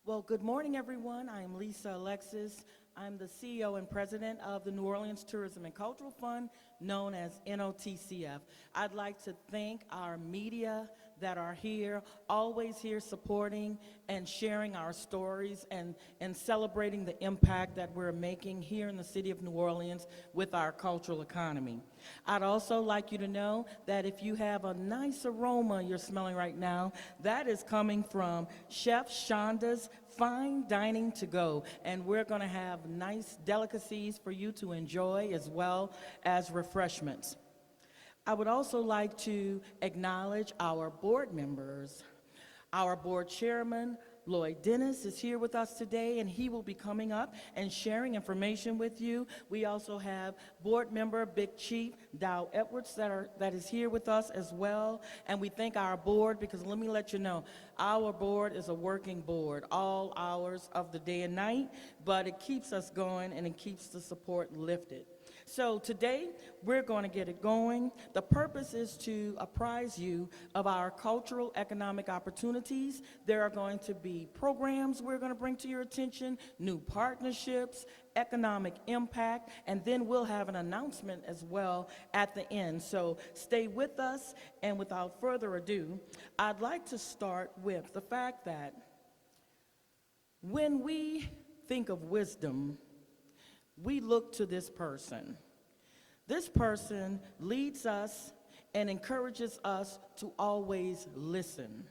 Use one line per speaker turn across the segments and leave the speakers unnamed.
Well, good morning, everyone. I'm Lisa Alexis. I'm the CEO and president of the New Orleans Tourism and Cultural Fund, known as NOTCF. I'd like to thank our media that are here, always here supporting and sharing our stories and celebrating the impact that we're making here in the city of New Orleans with our cultural economy. I'd also like you to know that if you have a nice aroma you're smelling right now, that is coming from Chef Shonda's Fine Dining to Go, and we're going to have nice delicacies for you to enjoy as well as refreshments. I would also like to acknowledge our board members. Our board chairman, Lloyd Dennis, is here with us today, and he will be coming up and sharing information with you. We also have board member Big Chief Dow Edwards that is here with us as well. And we thank our board because let me let you know, our board is a working board all hours of the day and night, but it keeps us going and it keeps the support lifted. So today, we're going to get it going. The purpose is to apprise you of our cultural economic opportunities. There are going to be programs we're going to bring to your attention, new partnerships, economic impact, and then we'll have an announcement as well at the end. So stay with us, and without further ado, I'd like to start with the fact that when we think of wisdom, we look to this person. This person leads us and encourages us to always listen,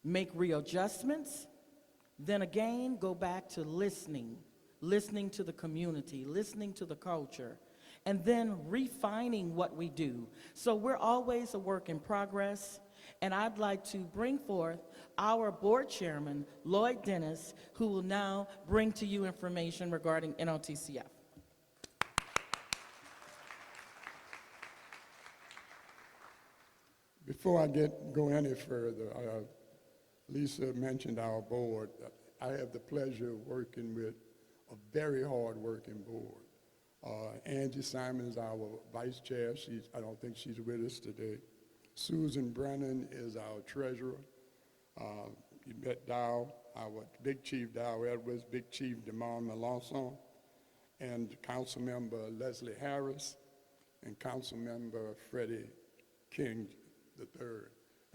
make readjustments, then again go back to listening to the community, listening to the culture, and then refining what we do. So we're always a work in progress, and I'd like to bring forth our board chairman, Lloyd Dennis, who will now bring to you information regarding NOTCF.
Before I go any further, Lisa mentioned our board. I have the pleasure of working with a very hard-working board. Angie Simon is our vice chair. I don't think she's with us today. Susan Brennan is our treasurer. You met Dow, our Big Chief Dow Edwards, Big Chief DeMond Melanson, and Council Member Leslie Harris, and Council Member Freddie King III.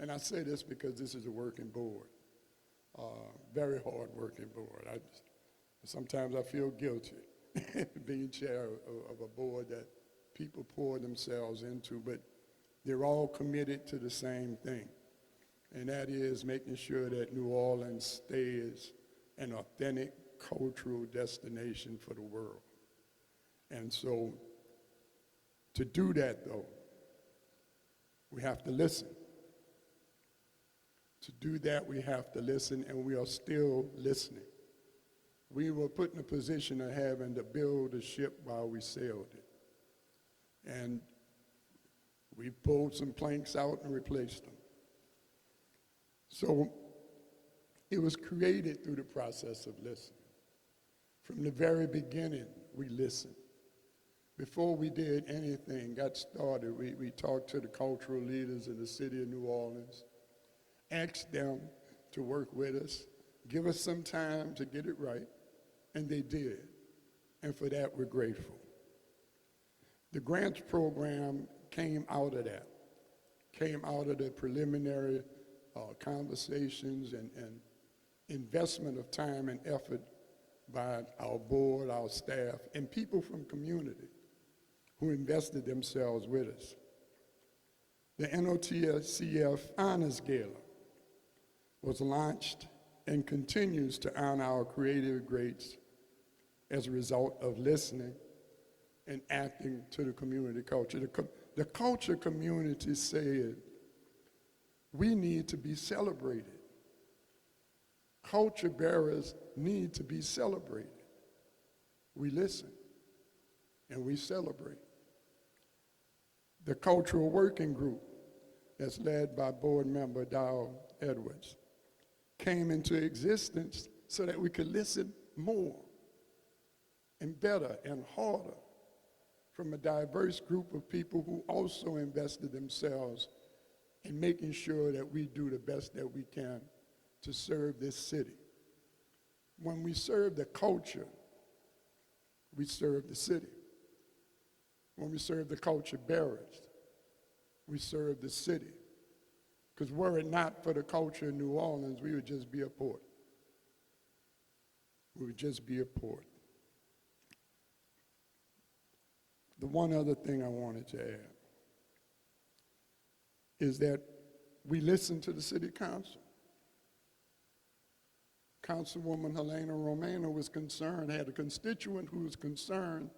And I say this because this is a working board, very hard working board. Sometimes I feel guilty being chair of a board that people pour themselves into, but they're all committed to the same thing, and that is making sure that New Orleans stays an authentic cultural destination for the world. And so to do that, though, we have to listen. To do that, we have to listen, and we are still listening. We were put in a position of having to build a ship while we sailed it. And we pulled some planks out and replaced them. So it was created through the process of listening. From the very beginning, we listened. Before we did anything, got started, we talked to the cultural leaders in the city of New Orleans, asked them to work with us, give us some time to get it right, and they did. And for that, we're grateful. The grants program came out of that, came out of the preliminary conversations and investment of time and effort by our board, our staff, and people from community who invested themselves with us. The NOTCF Honors Gala was launched and continues to honor our creative greats as a result of listening and acting to the community culture. The culture community said, we need to be celebrated. Culture bearers need to be celebrated. We listen and we celebrate. The Cultural Working Group, that's led by board member Dow Edwards, came into existence so that we could listen more and better and harder from a diverse group of people who also invested themselves in making sure that we do the best that we can to serve this city. When we serve the culture, we serve the city. When we serve the culture bearers, we serve the city. Because were it not for the culture in New Orleans, we would just be a port. We would just be a port. The one other thing I wanted to add is that we listen to the city council. Councilwoman Helena Romano was concerned, had a constituent who was concerned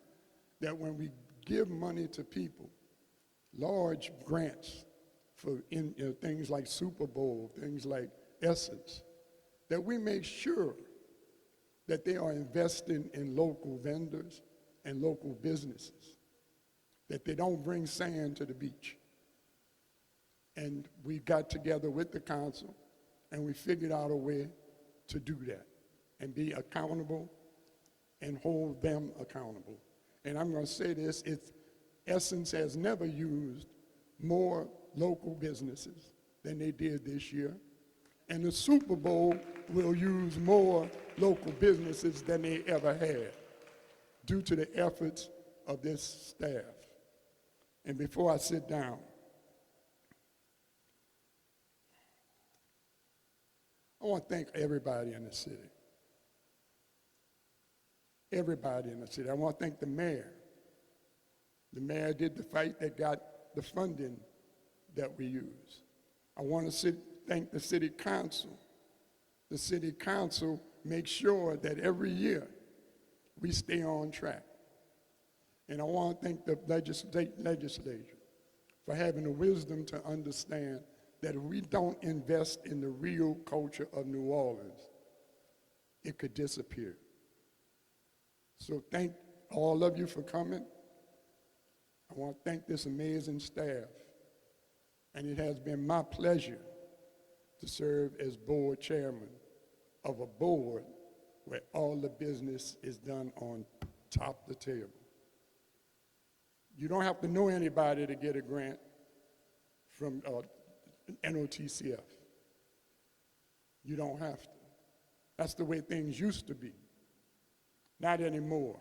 that when we give money to people, large grants for things like Super Bowl, things like Essence, that we make sure that they are investing in local vendors and local businesses, that they don't bring sand to the beach. And we got together with the council and we figured out a way to do that and be accountable and hold them accountable. And I'm going to say this, Essence has never used more local businesses than they did this year. And the Super Bowl will use more local businesses than they ever had due to the efforts of this staff. And before I sit down, I want to thank everybody in the city. Everybody in the city. I want to thank the mayor. The mayor did the fight that got the funding that we use. I want to thank the city council. The city council makes sure that every year we stay on track. And I want to thank the legislature for having the wisdom to understand that if we don't invest in the real culture of New Orleans, it could disappear. So thank all of you for coming. I want to thank this amazing staff. And it has been my pleasure to serve as board chairman of a board where all the business is done on top of the table. You don't have to know anybody to get a grant from NOTCF. You don't have to. That's the way things used to be. Not anymore.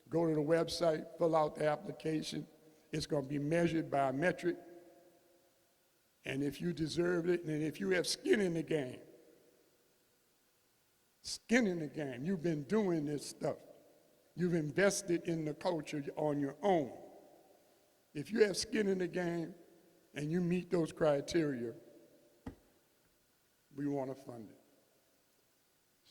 Go to the website, fill out the application. It's going to be measured by a metric. And if you deserve it, and if you have skin in the game, you've been doing this stuff. You've invested in the culture on your own. If you have skin in the game and you meet those criteria, we want to fund it.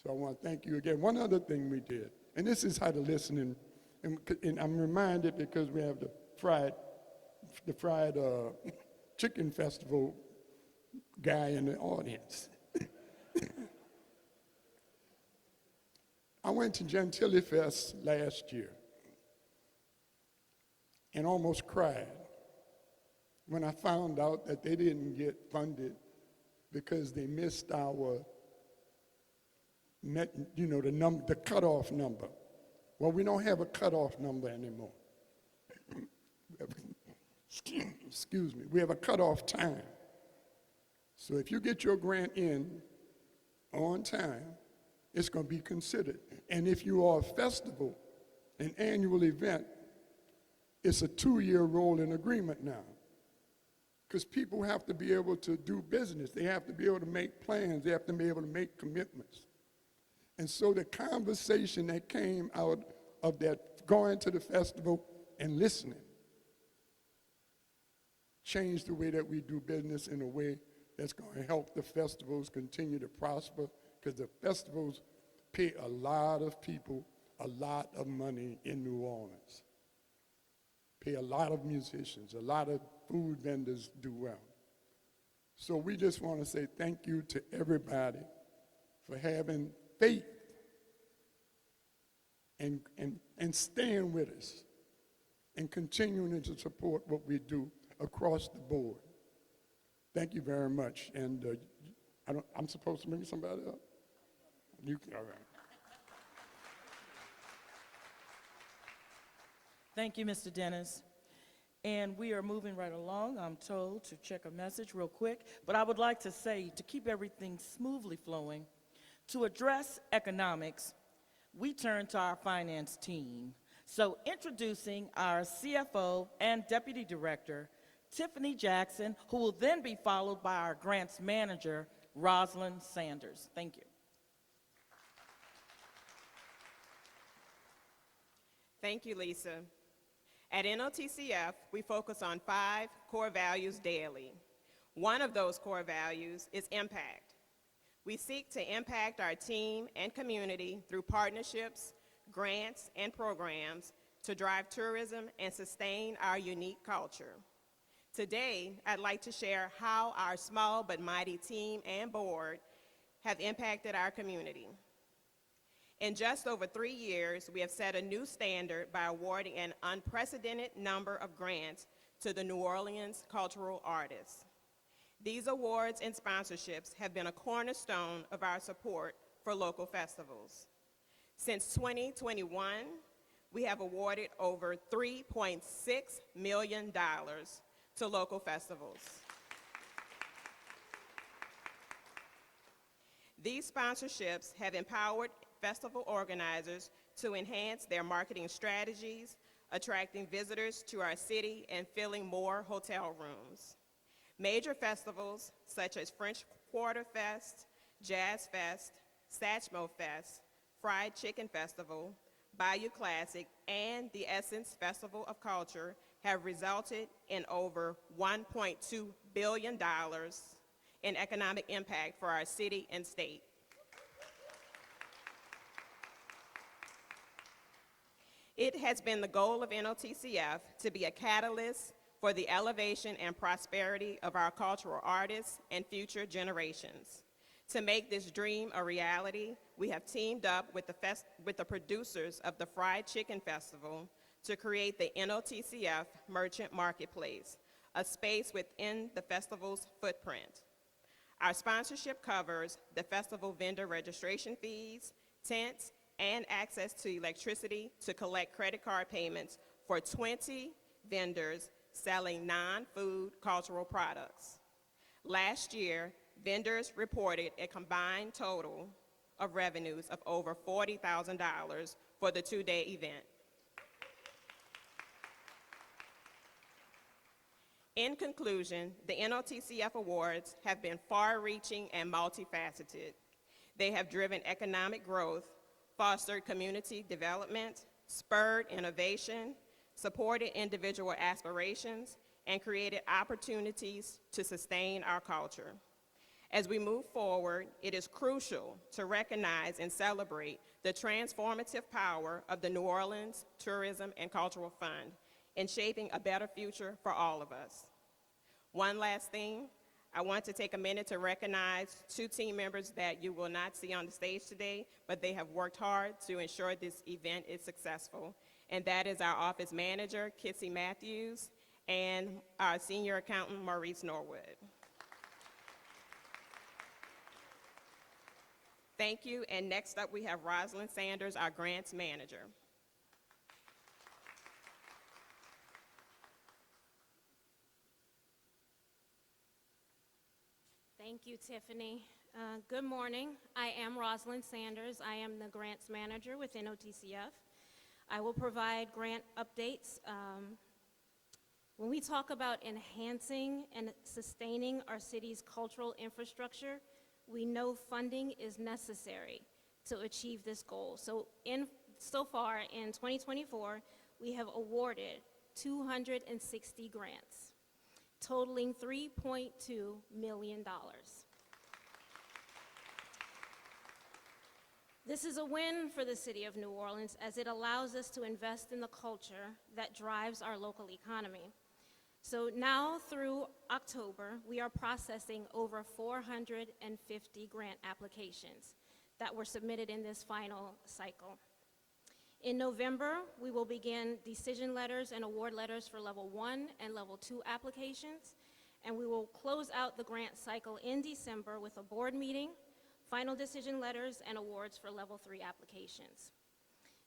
So I want to thank you again. One other thing we did, and this is how the listening, and I'm reminded because we have the fried chicken festival guy in the audience. I went to Gentilly Fest last year and almost cried when I found out that they didn't get funded because they missed our the cutoff number. Well, we don't have a cutoff number anymore. Excuse me. We have a cutoff time. So if you get your grant in on time, it's going to be considered. And if you are a festival, an annual event, it's a 2-year rolling agreement now. Because people have to be able to do business. They have to be able to make plans. They have to be able to make commitments. And so the conversation that came out of that going to the festival and listening changed the way that we do business in a way that's going to help the festivals continue to prosper, because the festivals pay a lot of people a lot of money in New Orleans. Pay a lot of musicians, a lot of food vendors do well. So we just want to say thank you to everybody for having faith and staying with us and continuing to support what we do across the board. Thank you very much. And I'm supposed to bring somebody up? All right.
Thank you, Mr. Dennis. And we are moving right along. I'm told to check a message real quick. But I would like to say, to keep everything smoothly flowing, To address economics, we turn to our finance team. So introducing our CFO and Deputy Director, Tiffany Jackson, who will then be followed by our grants manager, Rosalind Sanders. Thank you.
Thank you, Lisa. At NOTCF, we focus on 5 core values daily. One of those core values is impact. We seek to impact our team and community through partnerships, grants, and programs to drive tourism and sustain our unique culture. Today, I'd like to share how our small but mighty team and board have impacted our community. In just over 3 years, we have set a new standard by awarding an unprecedented number of grants to the New Orleans cultural artists. These awards and sponsorships have been a cornerstone of our support for local festivals. Since 2021, we have awarded over $3.6 million to local festivals. These sponsorships have empowered festival organizers to enhance their marketing strategies, attracting visitors to our city and filling more hotel rooms. Major festivals such as French Quarter Fest, Jazz Fest, Satchmo Fest, Fried Chicken Festival, Bayou Classic, and the Essence Festival of Culture have resulted in over $1.2 billion in economic impact for our city and state. It has been the goal of NOTCF to be a catalyst for the elevation and prosperity of our cultural artists and future generations. To make this dream a reality, we have teamed up with the producers of the Fried Chicken Festival to create the NOTCF Merchant Marketplace, a space within the festival's footprint. Our sponsorship covers the festival vendor registration fees, tents, and access to electricity to collect credit card payments for 20 vendors selling non-food cultural products. Last year, vendors reported a combined total of revenues of over $40,000 for the 2-day event. In conclusion, the NOTCF Awards have been far-reaching and multifaceted. They have driven economic growth, fostered community development, spurred innovation, supported individual aspirations, and created opportunities to sustain our culture. As we move forward, it is crucial to recognize and celebrate the transformative power of the New Orleans Tourism and Cultural Fund in shaping a better future for all of us. One last thing, I want to take a minute to recognize 2 team members that you will not see on the stage today, but they have worked hard to ensure this event is successful. And that is our office manager, Kissy Matthews, and our senior accountant, Maurice Norwood. Thank you, and next up we have Rosalind Sanders, our grants manager.
Thank you, Tiffany. Good morning. I am Rosalind Sanders. I am the grants manager with NOTCF. I will provide grant updates. When we talk about enhancing and sustaining our city's cultural infrastructure, we know funding is necessary to achieve this goal. So far in 2024, we have awarded 260 grants, totaling $3.2 million. This is a win for the city of New Orleans as it allows us to invest in the culture that drives our local economy. So now through October, we are processing over 450 grant applications that were submitted in this final cycle. In November, we will begin decision letters and award letters for level 1 and level 2 applications, and we will close out the grant cycle in December with a board meeting, final decision letters, and awards for level 3 applications.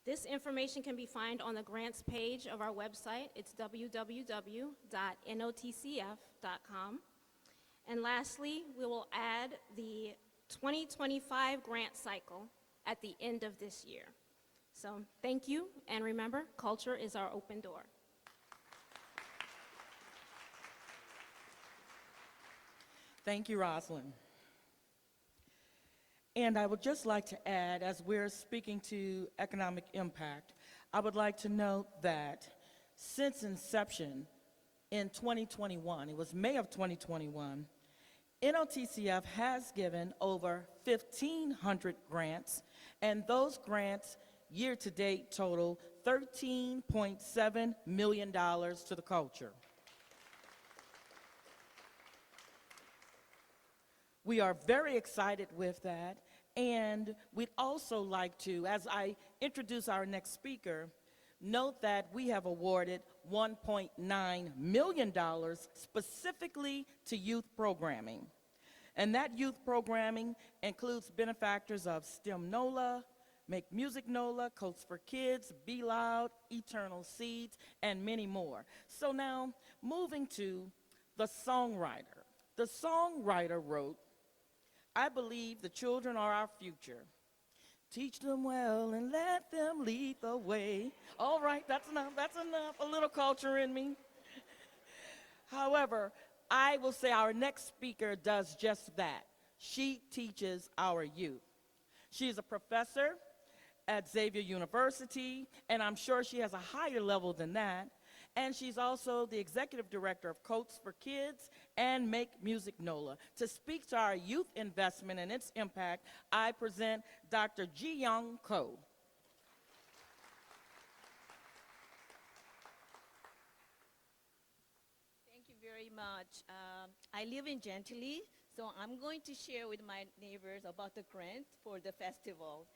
This information can be found on the grants page of our website. It's www.notcf.com. And lastly, we will add the 2025 grant cycle at the end of this year. So thank you, and remember, culture is our open door.
Thank you, Rosalind. And I would just like to add, as we're speaking to economic impact, I would like to note that since inception in 2021, it was May of 2021, NOTCF has given over 1,500 grants, and those grants year-to-date total $13.7 million to the culture. We are very excited with that, and we'd also like to, as I introduce our next speaker, note that we have awarded $1.9 million specifically to youth programming. And that youth programming includes benefactors of STEM NOLA, Make Music NOLA, Coats for Kids, Be Loud, Eternal Seeds, and many more. So now, moving to the songwriter. The songwriter wrote, "I believe the children are our future. Teach them well and let them lead the way." All right, that's enough, a little culture in me. However, I will say our next speaker does just that. She teaches our youth. She's a professor at Xavier University, and I'm sure she has a higher level than that. And she's also the executive director of Coats for Kids and Make Music NOLA. To speak to our youth investment and its impact, I present Dr. Ji-Young Ko.
Thank you very much. I live in Gentilly, so I'm going to share with my neighbors about the grant for the festival.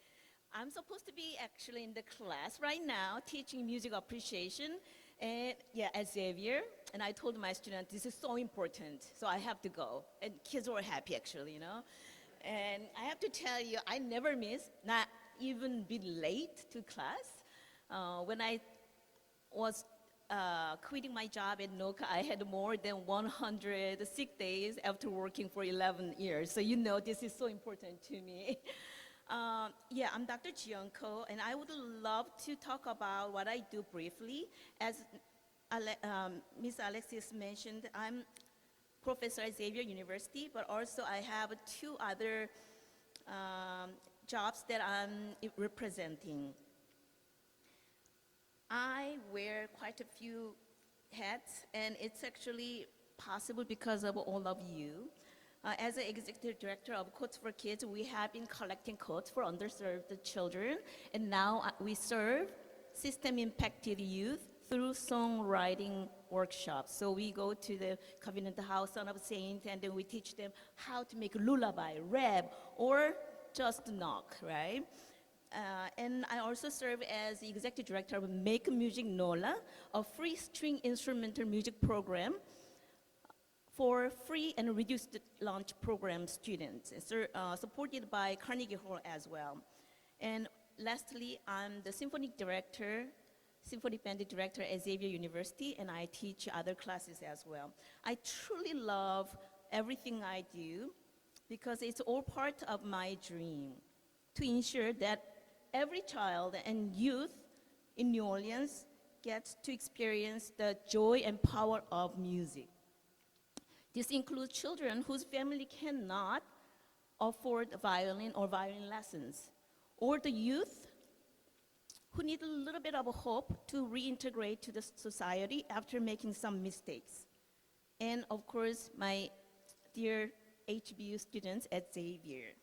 I'm supposed to be actually in the class right now teaching music appreciation and at Xavier, and I told my students this is so important, so I have to go. And kids were happy actually, you know. And I have to tell you, I never miss, not even be late to class. When I was quitting my job at NOCA, I had more than 100 sick days after working for 11 years. So you know this is so important to me. I'm Dr. Ji-Young Ko, and I would love to talk about what I do briefly. As Ms. Alexis mentioned, I'm professor at Xavier University, but also I have two other jobs that I'm representing. I wear quite a few hats, and it's actually possible because of all of you. As an executive director of Coats for Kids, we have been collecting coats for underserved children, and now we serve system-impacted youth through songwriting workshops. So we go to the Covenant House, Son of Saint, and then we teach them how to make lullaby, rap, or just knock, right? And I also serve as the executive director of Make Music NOLA, a free string instrumental music program for free and reduced lunch program students, supported by Carnegie Hall as well. And lastly, I'm the symphony band director at Xavier University, and I teach other classes as well. I truly love everything I do because it's all part of my dream to ensure that every child and youth in New Orleans gets to experience the joy and power of music. This includes children whose family cannot afford violin or violin lessons, or the youth who need a little bit of hope to reintegrate to the society after making some mistakes. And of course, my dear HBU students at Xavier.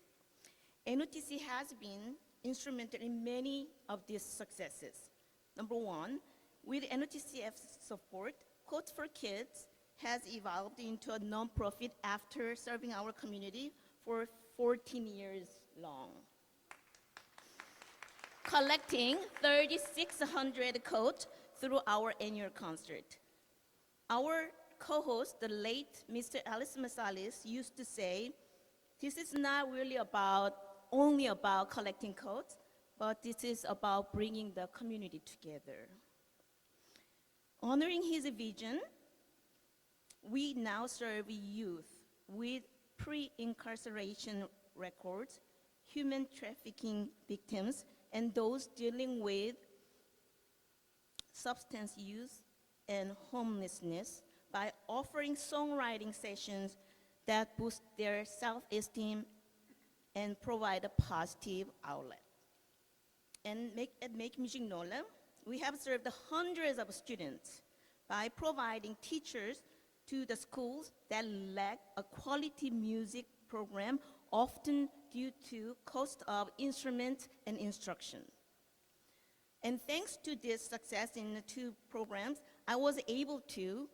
NOTC has been instrumental in many of these successes. Number one, with NOTCF's support, Coats for Kids has evolved into a nonprofit after serving our community for 14 years long, collecting 3,600 coats through our annual concert. Our co-host, the late Mr. Alice Masalis, used to say, this is not really only about collecting coats, but this is about bringing the community together. Honoring his vision, we now serve youth with pre-incarceration records, human trafficking victims, and those dealing with substance use and homelessness by offering songwriting sessions that boost their self-esteem and provide a positive outlet. And at Make Music NOLA, we have served hundreds of students by providing teachers to the schools that lack a quality music program, often due to cost of instruments and instruction. And thanks to this success in the two programs, I was able to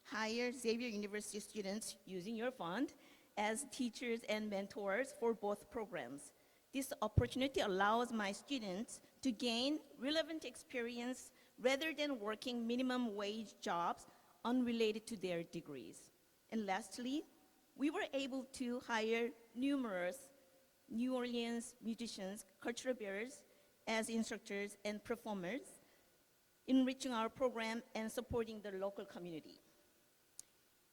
hire Xavier University students using your fund as teachers and mentors for both programs. This opportunity allows my students to gain relevant experience rather than working minimum wage jobs unrelated to their degrees. And lastly, we were able to hire numerous New Orleans musicians, cultural bearers, as instructors and performers, enriching our program and supporting the local community.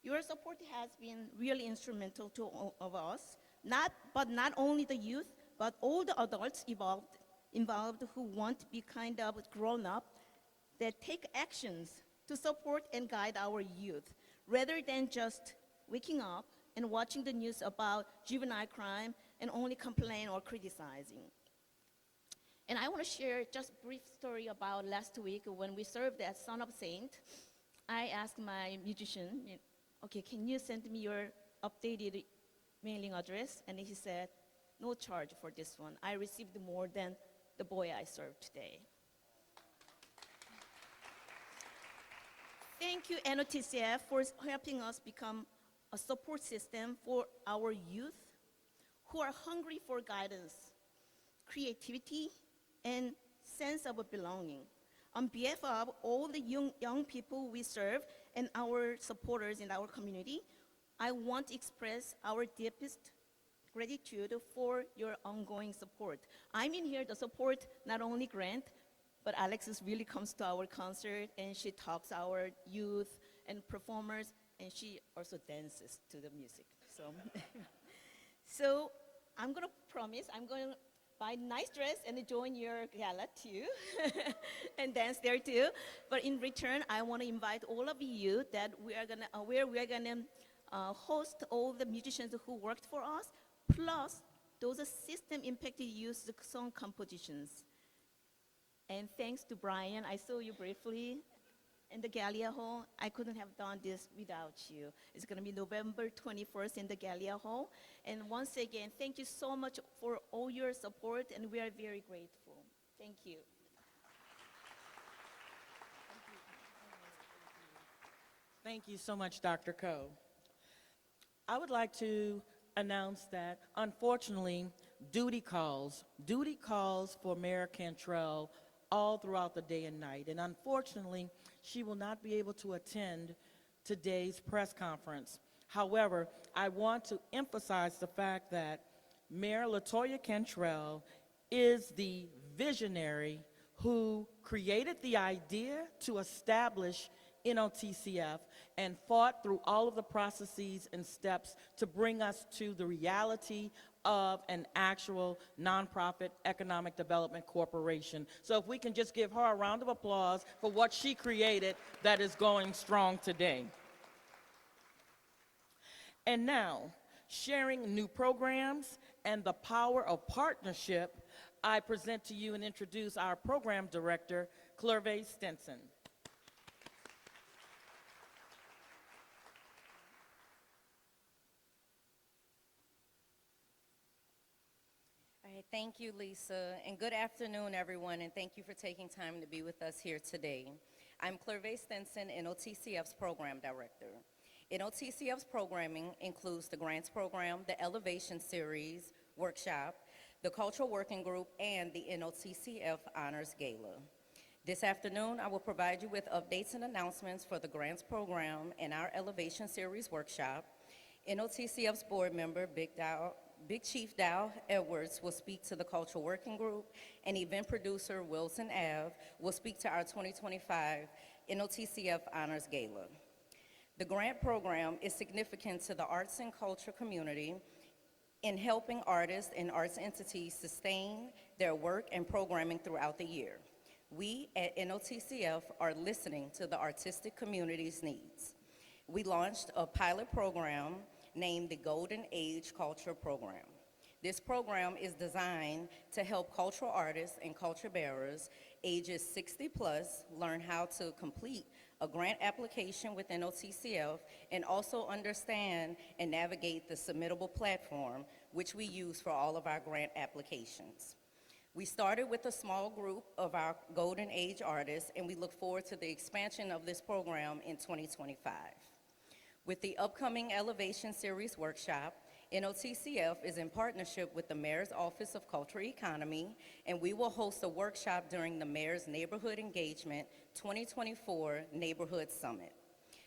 Your support has been really instrumental to all of us, but not only the youth, but all the adults involved who want to be kind of grown up that take actions to support and guide our youth, rather than just waking up and watching the news about juvenile crime and only complain or criticizing. And I want to share just a brief story about last week when we served at Son of Saint. I asked my musician, okay, can you send me your updated mailing address? And he said, no charge for this one. I received more than the boy I served today. Thank you, NOTCF, for helping us become a support system for our youth who are hungry for guidance, creativity, and sense of belonging. On behalf of all the young people we serve and our supporters in our community, I want to express our deepest gratitude for your ongoing support. I mean here the support, not only Grant, but Alexis really comes to our concert and she talks to our youth and performers, and she also dances to the music. So I'm gonna promise, I'm gonna buy a nice dress and join your gala too, and dance there too. But in return, I want to invite all of you that we are gonna host all the musicians who worked for us, plus those system impacted youth song compositions. And thanks to Brian, I saw you briefly in the Gallia Hall. I couldn't have done this without you. It's going to be November 21st in the Gallia Hall. And once again, thank you so much for all your support, and we are very grateful. Thank you.
Thank you so much, Dr. Ko. I would like to announce that, unfortunately, duty calls for Mayor Cantrell all throughout the day and night. And unfortunately, she will not be able to attend today's press conference. However, I want to emphasize the fact that Mayor LaToya Cantrell is the visionary who created the idea to establish NOTCF and fought through all of the processes and steps to bring us to the reality of an actual nonprofit economic development corporation. So if we can just give her a round of applause for what she created that is going strong today. And now, sharing new programs and the power of partnership, I present to you and introduce our program director, Clervay Stinson.
All right, thank you, Lisa, and good afternoon, everyone, and thank you for taking time to be with us here today. I'm Clervay Stinson, NOTCF's Program Director. NOTCF's programming includes the Grants Program, the Elevation Series Workshop, the Cultural Working Group, and the NOTCF Honors Gala. This afternoon, I will provide you with updates and announcements for the Grants Program and our Elevation Series Workshop. NOTCF's board member, Big Chief Dow Edwards will speak to the Cultural Working Group, and event producer Wilson Ave will speak to our 2025 NOTCF Honors Gala. The grant program is significant to the arts and culture community in helping artists and arts entities sustain their work and programming throughout the year. We at NOTCF are listening to the artistic community's needs. We launched a pilot program named the Golden Age Culture Program. This program is designed to help cultural artists and culture bearers ages 60 plus learn how to complete a grant application with NOTCF and also understand and navigate the submittable platform, which we use for all of our grant applications. We started with a small group of our Golden Age artists, and we look forward to the expansion of this program in 2025. With the upcoming Elevation Series workshop, NOTCF is in partnership with the Mayor's Office of Cultural Economy, and we will host a workshop during the Mayor's Neighborhood Engagement 2024 Neighborhood Summit.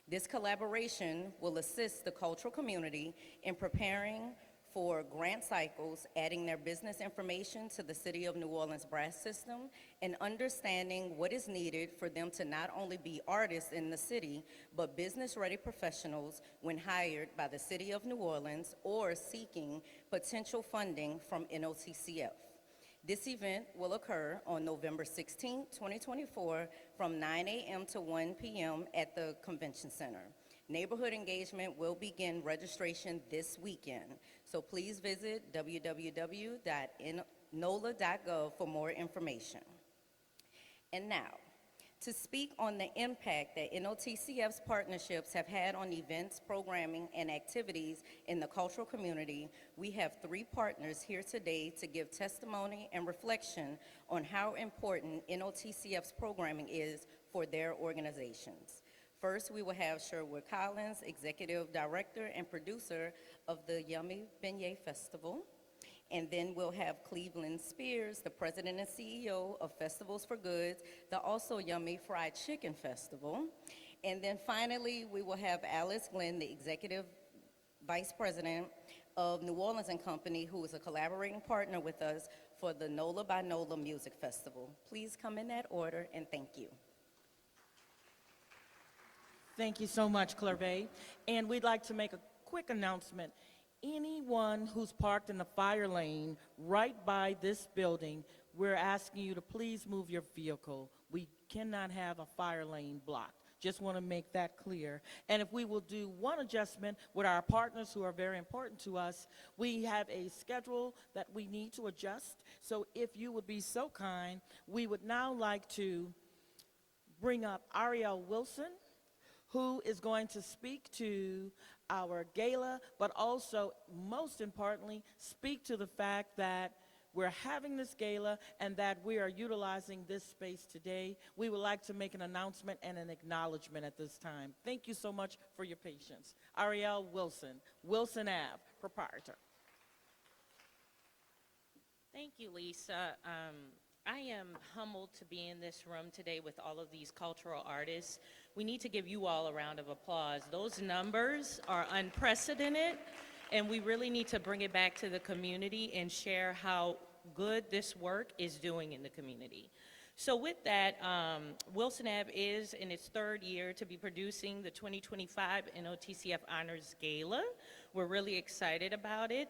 This collaboration will assist the cultural community in preparing for grant cycles, adding their business information to the City of New Orleans brass system, and understanding what is needed for them to not only be artists in the city, but business-ready professionals when hired by the City of New Orleans or seeking potential funding from NOTCF. This event will occur on November 16, 2024, from 9 a.m. to 1 p.m. at the Convention Center. Neighborhood engagement will begin registration this weekend, so please visit www.nola.gov for more information. And now, to speak on the impact that NOTCF's partnerships have had on events, programming, and activities in the cultural community, we have 3 partners here today to give testimony and reflection on how important NOTCF's programming is for their organizations. First, we will have Sherwood Collins, Executive Director and Producer of the Yummy Beignet Festival. And then we'll have Cleveland Spears, the President and CEO of Festivals for Goods, the also Yummy Fried Chicken Festival. And then finally, we will have Alice Glenn, the Executive Vice President of New Orleans and Company, who is a collaborating partner with us for the NOLA by NOLA Music Festival. Please come in that order, and thank you.
Thank you so much, Clervay. And we'd like to make a quick announcement. Anyone who's parked in the fire lane right by this building, we're asking you to please move your vehicle. We cannot have a fire lane blocked. Just want to make that clear. And if we will do one adjustment with our partners who are very important to us, we have a schedule that we need to adjust. So if you would be so kind, we would now like to bring up Ariel Wilson, who is going to speak to our gala, but also, most importantly, speak to the fact that we're having this gala and that we are utilizing this space today. We would like to make an announcement and an acknowledgement at this time. Thank you so much for your patience. Ariel Wilson, Wilson Ave, proprietor.
Thank you, Lisa. I am humbled to be in this room today with all of these cultural artists. We need to give you all a round of applause. Those numbers are unprecedented, and we really need to bring it back to the community and share how good this work is doing in the community. So with that, Wilson Ave is in its 3rd year to be producing the 2025 NOTCF Honors Gala. We're really excited about it.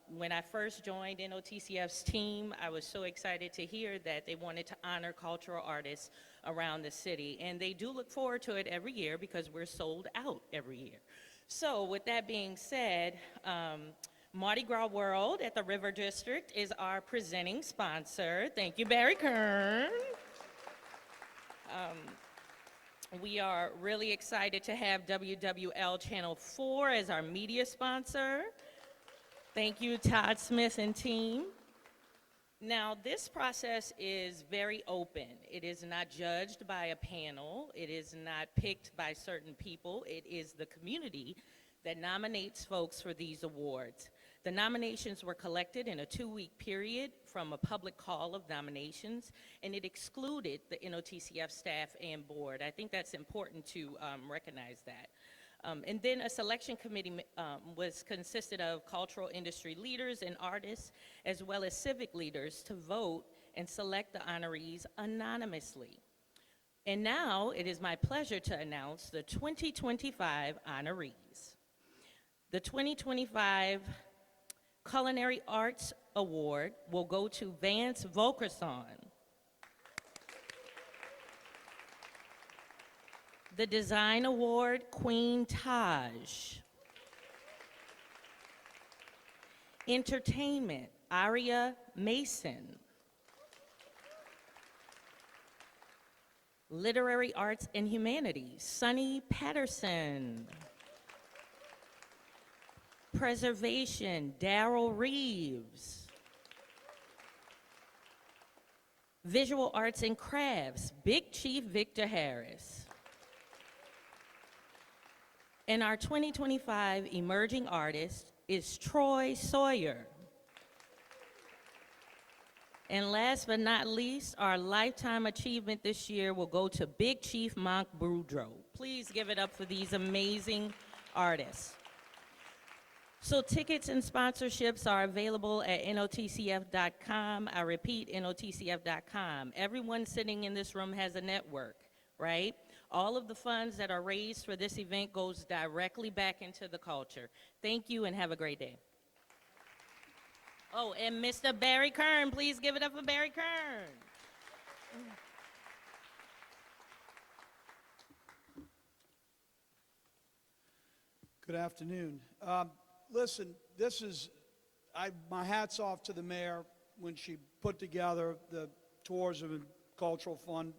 When I first joined NOTCF's team, I was so excited to hear that they wanted to honor cultural artists around the city. And they do look forward to it every year because we're sold out every year. So with that being said, Mardi Gras World at the River District is our presenting sponsor. Thank you, Barry Kern. We are really excited to have WWL Channel 4 as our media sponsor. Thank you, Todd Smith and team. Now, this process is very open. It is not judged by a panel. It is not picked by certain people. It is the community that nominates folks for these awards. The nominations were collected in a 2-week period from a public call of nominations, and it excluded the NOTCF staff and board. I think that's important to recognize that. And then a selection committee consisted of cultural industry leaders and artists, as well as civic leaders, to vote and select the honorees anonymously. And now it is my pleasure to announce the 2025 honorees. The 2025 Culinary Arts Award will go to Vance Volkerson. The Design Award, Queen Taj. Entertainment, Aria Mason. Literary Arts and Humanities, Sonny Patterson. Preservation, Darrell Reeves. Visual Arts and Crafts, Big Chief Victor Harris. And our 2025 Emerging Artist is Troy Sawyer. And last but not least, our Lifetime Achievement this year will go to Big Chief Monk Boudreaux. Please give it up for these amazing artists. So tickets and sponsorships are available at NOTCF.com. I repeat, NOTCF.com. Everyone sitting in this room has a network, right? All of the funds that are raised for this event goes directly back into the culture. Thank you and have a great day. Oh, and Mr. Barry Kern, please give it up for Barry Kern.
Good afternoon. Listen, my hat's off to the mayor when she put together the Tourism and Cultural Fund.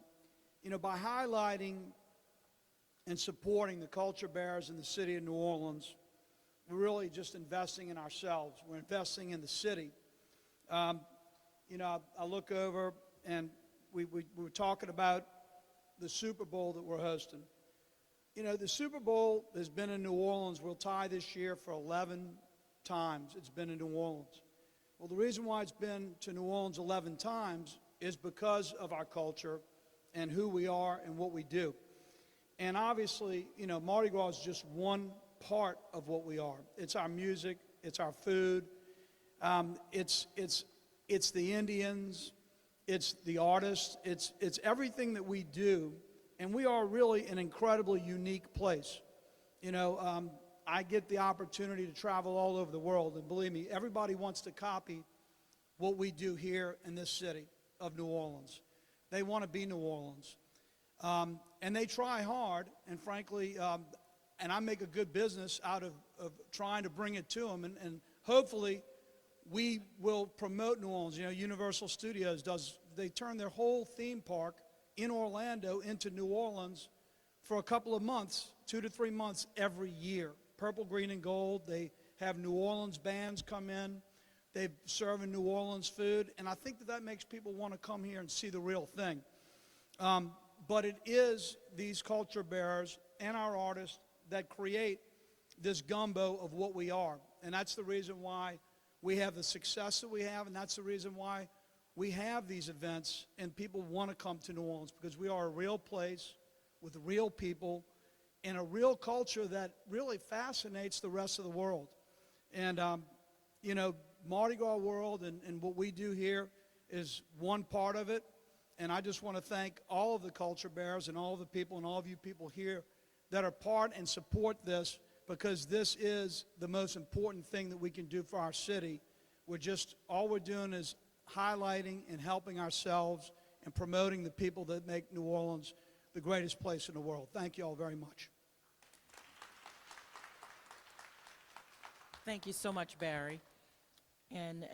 You know, by highlighting and supporting the culture bearers in the city of New Orleans, we're really just investing in ourselves. We're investing in the city. You know, I look over and we were talking about the Super Bowl that we're hosting. You know, the Super Bowl has been in New Orleans. We'll tie this year for 11 times it's been in New Orleans. Well, the reason why it's been to New Orleans 11 times is because of our culture and who we are and what we do. And obviously, you know, Mardi Gras is just one part of what we are. It's our music, it's our food, it's the Indians, it's the artists, it's everything that we do, and we are really an incredibly unique place. You know, I get the opportunity to travel all over the world, and believe me, everybody wants to copy what we do here in this city of New Orleans. They want to be New Orleans. And they try hard, and frankly, and I make a good business out of trying to bring it to them, and hopefully we will promote New Orleans. You know, Universal Studios they turn their whole theme park in Orlando into New Orleans for a couple of months, 2 to 3 months every year. Purple, green, and gold. They have New Orleans bands come in. They serve New Orleans food, and I think that makes people want to come here and see the real thing. But it is these culture bearers and our artists that create this gumbo of what we are. And that's the reason why we have the success that we have, and that's the reason why we have these events and people want to come to New Orleans, because we are a real place with real people and a real culture that really fascinates the rest of the world. And, you know, Mardi Gras World and what we do here is one part of it. And I just want to thank all of the culture bearers and all of the people and all of you people here that are part and support this, because this is the most important thing that we can do for our city. All we're doing is highlighting and helping ourselves and promoting the people that make New Orleans the greatest place in the world. Thank you all very much.
Thank you so much, Barry. And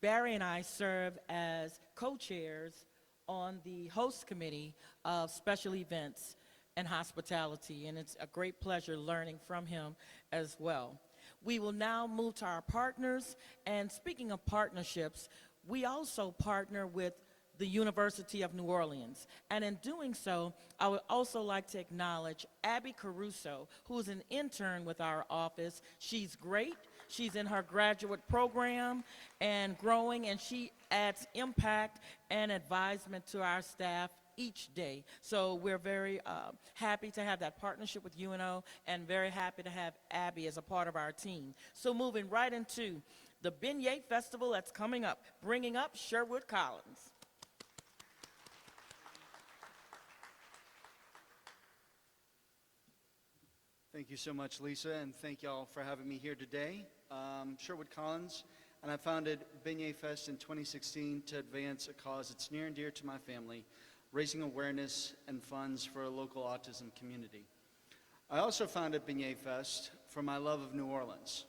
Barry and I serve as co-chairs on the host committee of special events and hospitality, and it's a great pleasure learning from him as well. We will now move to our partners, and speaking of partnerships, we also partner with the University of New Orleans. And in doing so, I would also like to acknowledge Abby Caruso, who is an intern with our office. She's great. She's in her graduate program and growing, and she adds impact and advisement to our staff each day. So we're very happy to have that partnership with UNO, and very happy to have Abby as a part of our team. So moving right into the Beignet Festival that's coming up, bringing up Sherwood Collins.
Thank you so much, Lisa, and thank y'all for having me here today. Sherwood Collins, and I founded Beignet Fest in 2016 to advance a cause that's near and dear to my family, raising awareness and funds for a local autism community. I also founded Beignet Fest for my love of New Orleans.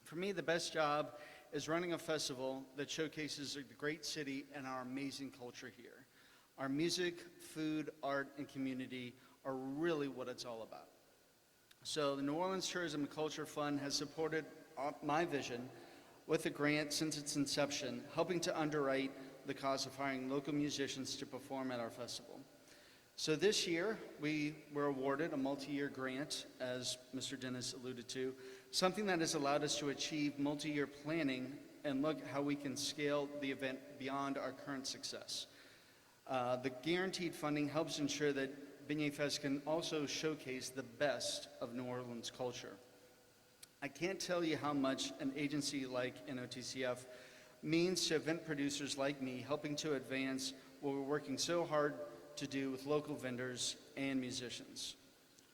For me, the best job is running a festival that showcases the great city and our amazing culture here. Our music, food, art, and community are really what it's all about. So the New Orleans Tourism and Culture Fund has supported my vision with a grant since its inception, helping to underwrite the cost of hiring local musicians to perform at our festival. So this year, we were awarded a multi-year grant, as Mr. Dennis alluded to, something that has allowed us to achieve multi-year planning and look how we can scale the event beyond our current success. The guaranteed funding helps ensure that Beignet Fest can also showcase the best of New Orleans culture. I can't tell you how much an agency like NOTCF means to event producers like me, helping to advance what we're working so hard to do with local vendors and musicians.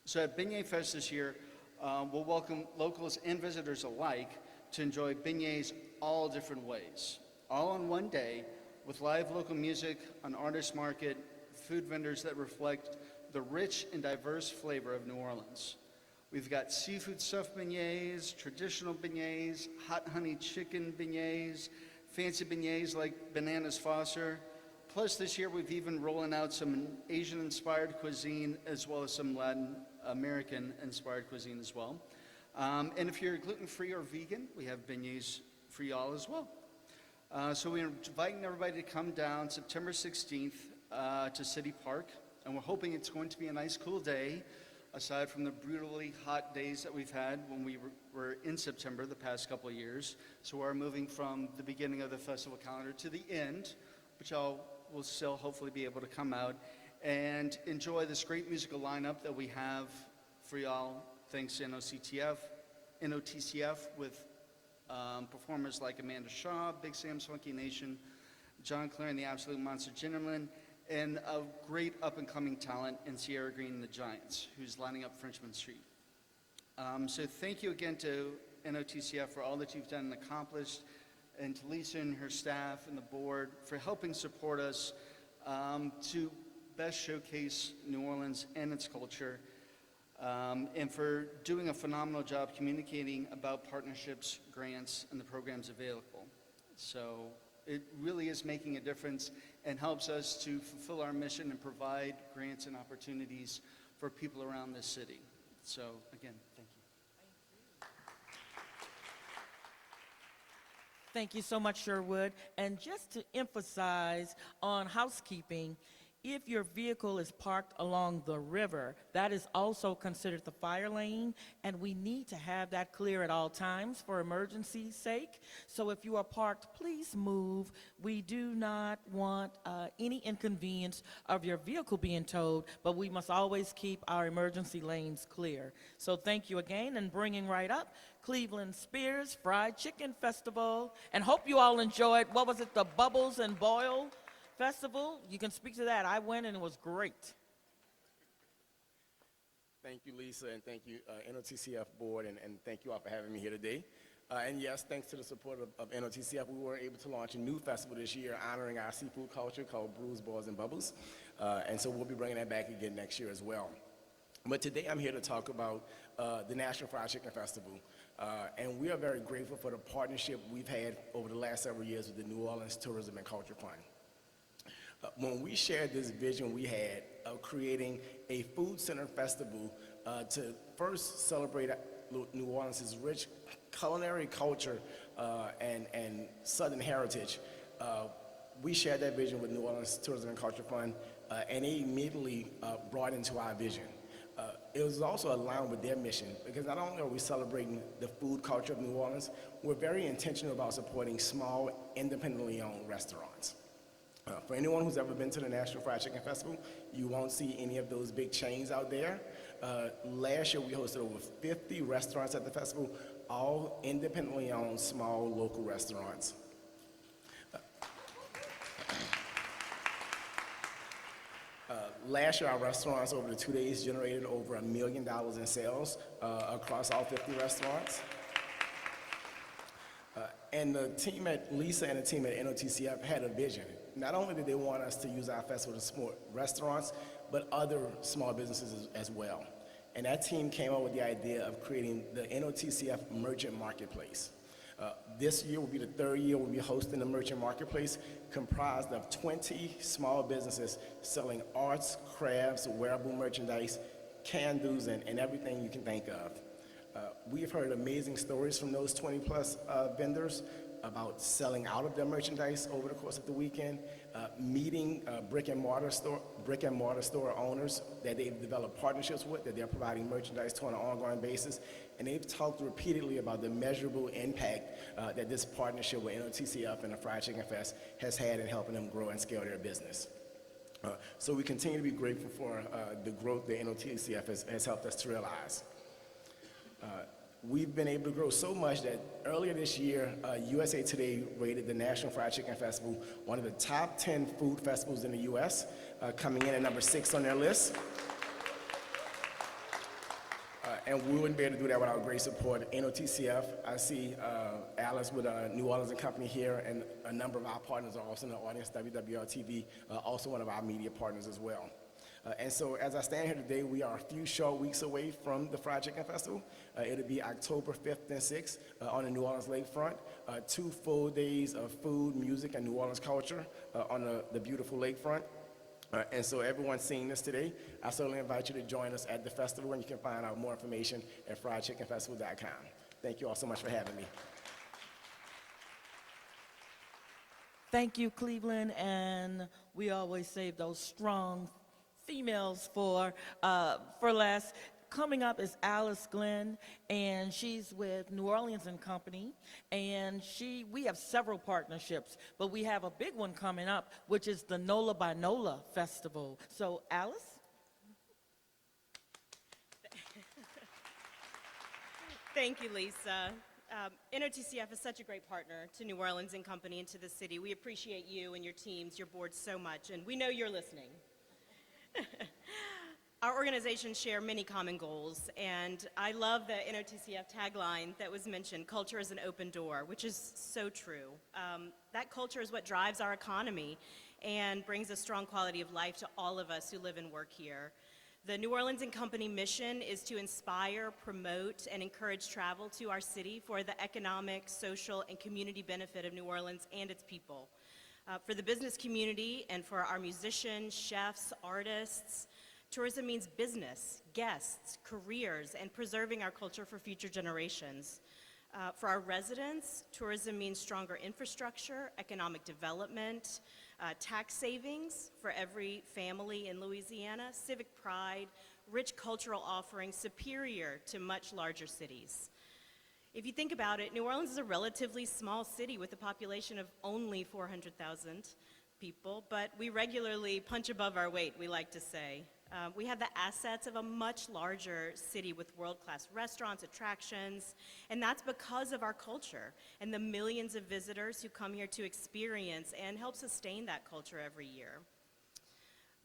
So at Beignet Fest this year, we'll welcome locals and visitors alike to enjoy beignets all different ways, all on one day with live local music, an artist market, food vendors that reflect the rich and diverse flavor of New Orleans. We've got seafood stuffed beignets, traditional beignets, hot honey chicken beignets, fancy beignets like bananas Foster. Plus this year we've even rolling out some Asian-inspired cuisine as well as some Latin American-inspired cuisine as well. And if you're gluten-free or vegan, we have beignets for y'all as well. So we're inviting everybody to come down September 16th to City Park, and we're hoping it's going to be a nice cool day, aside from the brutally hot days that we've had when we were in September the past couple of years. So we're moving from the beginning of the festival calendar to the end, but y'all will still hopefully be able to come out and enjoy this great musical lineup that we have for y'all, thanks to NOTCF with performers like Amanda Shaw, Big Sam's Funky Nation, John Clare and the Absolute Monster Gentleman, and a great up-and-coming talent in Sierra Green and the Giants, who's lining up Frenchman Street. So thank you again to NOTCF for all that you've done and accomplished, and to Lisa and her staff and the board for helping support us to best showcase New Orleans and its culture, and for doing a phenomenal job communicating about partnerships, grants, and the programs available. So it really is making a difference and helps us to fulfill our mission and provide grants and opportunities for people around this city. So again, thank you.
Thank you so much, Sherwood. And just to emphasize on housekeeping, if your vehicle is parked along the river, that is also considered the fire lane, and we need to have that clear at all times for emergency's sake. So if you are parked, please move. We do not want any inconvenience of your vehicle being towed, but we must always keep our emergency lanes clear. So thank you again, and bringing right up Cleveland Spears Fried Chicken Festival, and hope you all enjoyed, what was it, the Bubbles and Boil Festival? You can speak to that. I went and it was great.
Thank you, Lisa, and thank you, NOTCF board, and thank you all for having me here today. And yes, thanks to the support of NOTCF, we were able to launch a new festival this year honoring our seafood culture called Brews, Boils, and Bubbles. And so we'll be bringing that back again next year as well. But today I'm here to talk about the National Fried Chicken Festival. And we are very grateful for the partnership we've had over the last several years with the New Orleans Tourism and Culture Fund. When we shared this vision we had of creating a food-centered festival to first celebrate New Orleans' rich culinary culture and Southern heritage, we shared that vision with New Orleans Tourism and Culture Fund, and they immediately brought into our vision. It was also aligned with their mission, because not only are we celebrating the food culture of New Orleans, we're very intentional about supporting small, independently owned restaurants. For anyone who's ever been to the National Fried Chicken Festival, you won't see any of those big chains out there. Last year we hosted over 50 restaurants at the festival, all independently owned, small, local restaurants. Last year, our restaurants over the 2 days generated over $1 million in sales across all 50 restaurants. And the team at Lisa and the team at NOTCF had a vision. Not only did they want us to use our festival to support restaurants, but other small businesses as well. And that team came up with the idea of creating the NOTCF Merchant Marketplace. This year will be the third year we'll be hosting the Merchant Marketplace, comprised of 20 small businesses selling arts, crafts, wearable merchandise, candles, and everything you can think of. We've heard amazing stories from those 20 plus vendors about selling out of their merchandise over the course of the weekend, meeting brick and mortar store owners that they've developed partnerships with, that they're providing merchandise to on an ongoing basis, and they've talked repeatedly about the measurable impact that this partnership with NOTCF and the Fried Chicken Fest has had in helping them grow and scale their business. So we continue to be grateful for the growth that NOTCF has helped us to realize. We've been able to grow so much that earlier this year, USA Today rated the National Fried Chicken Festival one of the top 10 food festivals in the U.S., coming in at number 6 on their list. And we wouldn't be able to do that without great support. NOTCF, I see Alice with New Orleans and Company here, and a number of our partners are also in the audience. WWL-TV, also one of our media partners as well. And so as I stand here today, we are a few short weeks away from the Fried Chicken Festival. It'll be October 5th and 6th on the New Orleans lakefront. 2 full days of food, music, and New Orleans culture on the beautiful lakefront. And so everyone seeing this today, I certainly invite you to join us at the festival, and you can find out more information at friedchickenfestival.com. Thank you all so much for having me.
Thank you, Cleveland, and we always save those strong females for last. Coming up is Alice Glenn, and she's with New Orleans and Company, and we have several partnerships, but we have a big one coming up, which is the NOLA by NOLA Festival. So, Alice?
Thank you, Lisa. NOTCF is such a great partner to New Orleans and Company and to the city. We appreciate you and your teams, your board so much, and we know you're listening. Our organizations share many common goals, and I love the NOTCF tagline that was mentioned, culture is an open door, which is so true. That culture is what drives our economy and brings a strong quality of life to all of us who live and work here. The New Orleans and Company mission is to inspire, promote, and encourage travel to our city for the economic, social, and community benefit of New Orleans and its people. For the business community and for our musicians, chefs, artists, tourism means business, guests, careers, and preserving our culture for future generations. For our residents, tourism means stronger infrastructure, economic development, tax savings for every family in Louisiana, civic pride, rich cultural offerings superior to much larger cities. If you think about it, New Orleans is a relatively small city with a population of only 400,000 people, but we regularly punch above our weight, we like to say. We have the assets of a much larger city with world-class restaurants, attractions, and that's because of our culture and the millions of visitors who come here to experience and help sustain that culture every year.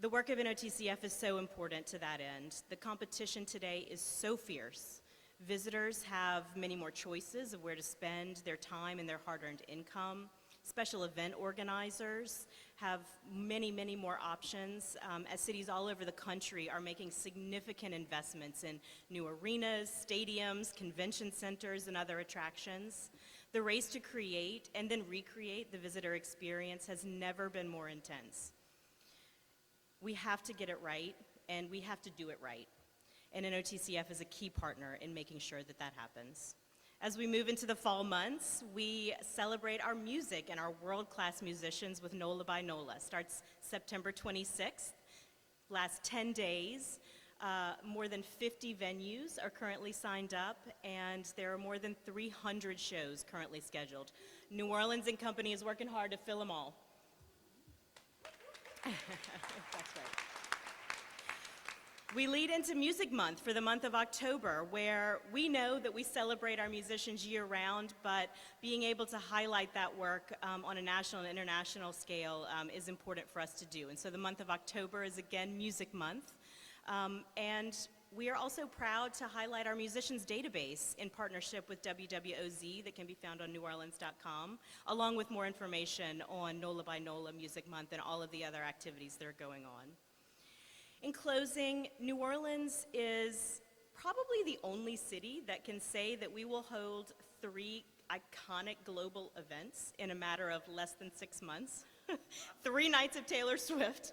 The work of NOTCF is so important to that end. The competition today is so fierce. Visitors have many more choices of where to spend their time and their hard-earned income. Special event organizers have many, many more options as cities all over the country are making significant investments in new arenas, stadiums, convention centers, and other attractions. The race to create and then recreate the visitor experience has never been more intense. We have to get it right, and we have to do it right. And NOTCF is a key partner in making sure that that happens. As we move into the fall months, we celebrate our music and our world-class musicians with NOLA by NOLA. Starts September 26th, lasts 10 days. More than 50 venues are currently signed up, and there are more than 300 shows currently scheduled. New Orleans and Company is working hard to fill them all. That's right. We lead into Music Month for the month of October, where we know that we celebrate our musicians year-round, but being able to highlight that work on a national and international scale is important for us to do. And so the month of October is again Music Month. And
we are also proud to highlight our musicians database in partnership with WWOZ that can be found on neworleans.com, along with more information on NOLA by NOLA Music Month and all of the other activities that are going on. In closing, New Orleans is probably the only city that can say that we will hold 3 iconic global events in a matter of less than 6 months. 3 nights of Taylor Swift,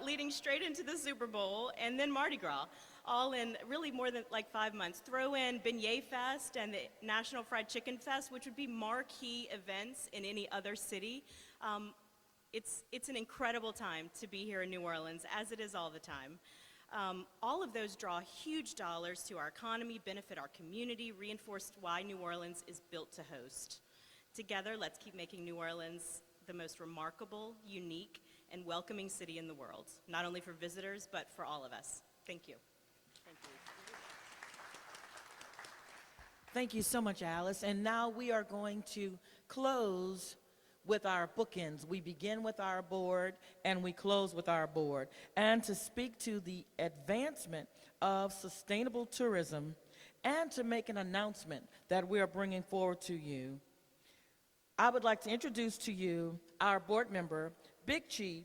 leading straight into the Super Bowl, and then Mardi Gras, all in really more than like 5 months. Throw in Beignet Fest and the National Fried Chicken Fest, which would be marquee events in any other city. It's an incredible time to be here in New Orleans, as it is all the time. All of those draw huge dollars to our economy, benefit our community, reinforce why New Orleans is built to host. Together, let's keep making New Orleans the most remarkable, unique, and welcoming city in the world, not only for visitors, but for all of us. Thank you.
Thank you so much, Alice. And now we are going to close with our bookends. We begin with our board and we close with our board. And to speak to the advancement of sustainable tourism and to make an announcement that we are bringing forward to you, I would like to introduce to you our board member, Big Chief,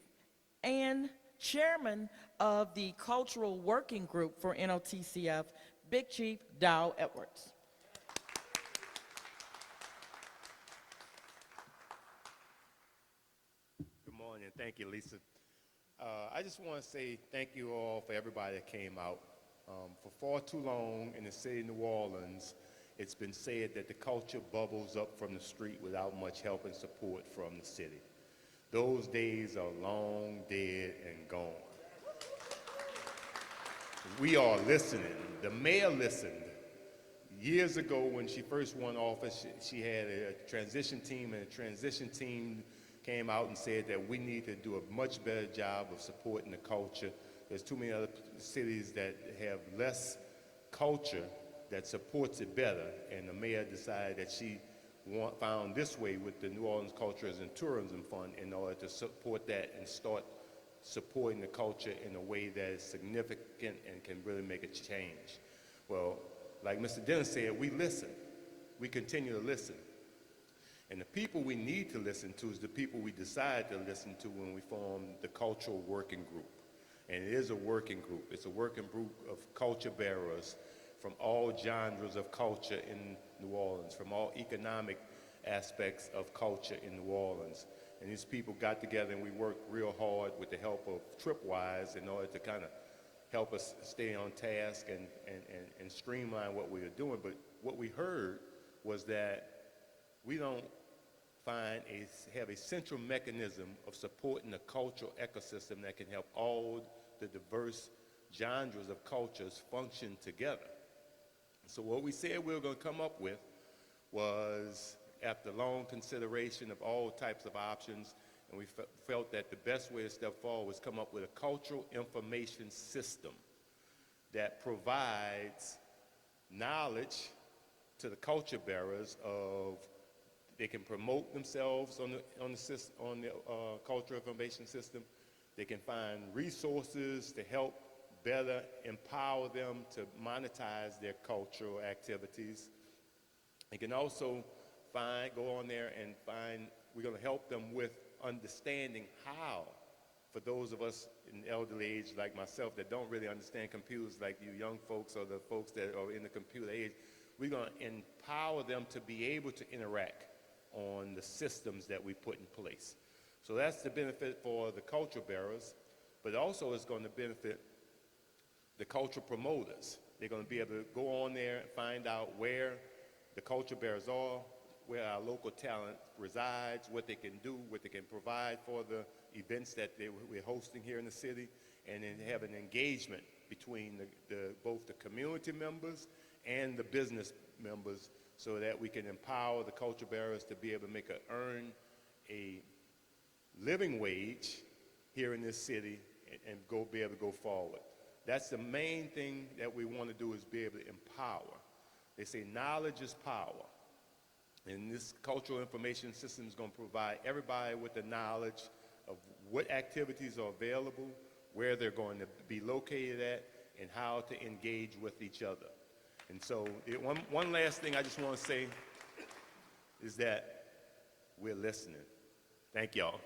and Chairman of the Cultural Working Group for NOTCF, Big Chief Dow Edwards.
Good morning. Thank you, Lisa. I just want to say thank you all for everybody that came out. For far too long in the city of New Orleans, it's been said that the culture bubbles up from the street without much help and support from the city. Those days are long dead and gone. We are listening. The mayor listened. Years ago when she first won office, she had a transition team, and the transition team came out and said that we need to do a much better job of supporting the culture. There's too many other cities that have less culture that supports it better, and the mayor decided that she found this way with the New Orleans Cultures and Tourism Fund in order to support that and start supporting the culture in a way that is significant and can really make a change. Well, like Mr. Dennis said, we listen. We continue to listen. And the people we need to listen to is the people we decided to listen to when we formed the Cultural Working Group. And it is a working group. It's a working group of culture bearers from all genres of culture in New Orleans, from all economic aspects of culture in New Orleans. And these people got together and we worked real hard with the help of Tripwise in order to kind of help us stay on task and streamline what we were doing. But what we heard was that we don't have a central mechanism of supporting the cultural ecosystem that can help all the diverse genres of cultures function together. So what we said we were going to come up with was, after long consideration of all types of options, and we felt that the best way to step forward was come up with a cultural information system that provides knowledge to the culture bearers of they can promote themselves on the cultural information system. They can find resources to help better empower them to monetize their cultural activities. They can also go on there and we're going to help them with understanding how, for those of us in elderly age like myself that don't really understand computers like you young folks or the folks that are in the computer age, we're going to empower them to be able to interact on the systems that we put in place. So that's the benefit for the culture bearers, but also it's going to benefit the culture promoters. They're going to be able to go on there and find out where the culture bearers are, where our local talent resides, what they can do, what they can provide for the events that we're hosting here in the city, and then have an engagement between both the community members and the business members so that we can empower the culture bearers to be able to earn a living wage here in this city and be able to go forward. That's the main thing that we want to do, is be able to empower. They say knowledge is power. And this cultural information system is going to provide everybody with the knowledge of what activities are available, where they're going to be located at, and how to engage with each other. And so one last thing I just want to say is that we're listening. Thank y'all.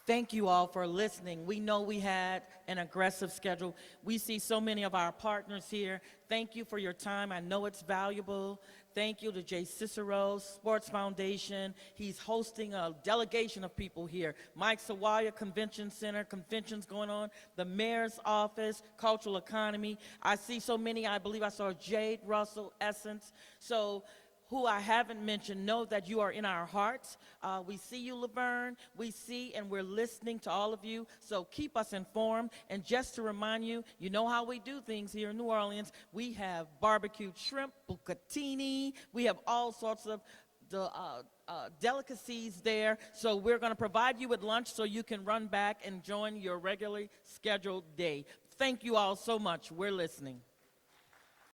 Thank you all for listening. We know we had an aggressive schedule. We see so many of our partners here. Thank you for your time. I know it's valuable. Thank you to Jay Cicero Sports Foundation. He's hosting a delegation of people here. Mike Sawaya Convention Center, conventions going on. The Mayor's Office, Cultural Economy. I see so many. I believe I saw Jade Russell, Essence. So who I haven't mentioned, know that you are in our hearts. We see you, Laverne. We see and we're listening to all of you. So keep us informed. And just to remind you, you know how we do things here in New Orleans. We have barbecued shrimp, bucatini. We have all sorts of delicacies there. So we're going to provide you with lunch so you can run back and join your regularly scheduled day. Thank you all so much. We're listening.